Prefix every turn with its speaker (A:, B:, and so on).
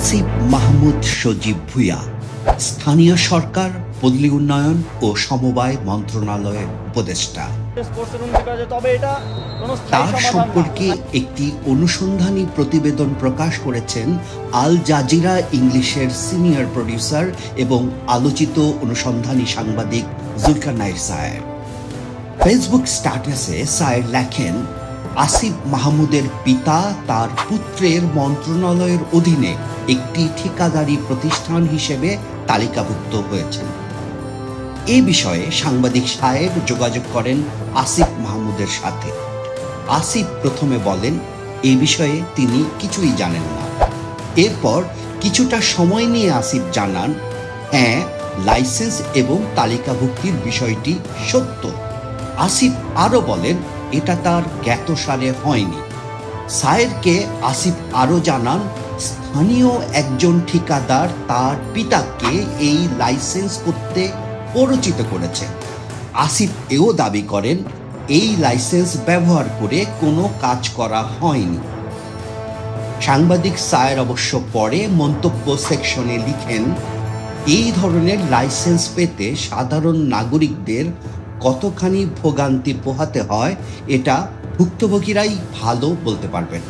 A: আসিফ মাহমুদ সজীব ভূঁইয়া স্থানীয় সরকার, পল্লী উন্নয়ন ও সমবায় মন্ত্রণালয়ের উপদেষ্টা। তার সম্পর্কে একটি অনুসন্ধানী প্রতিবেদন প্রকাশ করেছেন আল জাজিরা ইংলিশের সিনিয়র প্রডিউসার এবং আলোচিত অনুসন্ধানী সাংবাদিক জুলকারনাইন সায়ের। ফেসবুক স্ট্যাটাসে সায়ের লেখেন, আসিফ মাহমুদের পিতা তার পুত্রের মন্ত্রণালয়ের অধীনে একটি ঠিকাদারি প্রতিষ্ঠান হিসেবে তালিকাভুক্ত হয়েছেন। এ বিষয়ে সাংবাদিক সায়ের যোগাযোগ করেন আসিফ মাহমুদের সাথে। আসিফ প্রথমে বলেন এ বিষয়ে তিনি কিছুই জানেন না। এরপর কিছুটা সময় নিয়ে আসিফ জানান, হ্যাঁ, লাইসেন্স এবং তালিকাভুক্তির বিষয়টি সত্য। আসিফ আরও বলেন এটা তার জ্ঞাতসারে হয়নি। সায়েরকে আসিফ আরও জানান, স্থানীয় একজন ঠিকাদার তার পিতাকে এই লাইসেন্স করতে পরিচিত করেছেন। আসিফ এও দাবি করেন এই লাইসেন্স ব্যবহার করে কোনো কাজ করা হয়নি। সাংবাদিক সায়ের অবশ্য পরে মন্তব্য সেকশনে লিখেন, এই ধরনের লাইসেন্স পেতে সাধারণ নাগরিকদের কতখানি ভোগান্তি পোহাতে হয় এটা ভুক্তভোগীরাই ভালো বলতে পারবেন।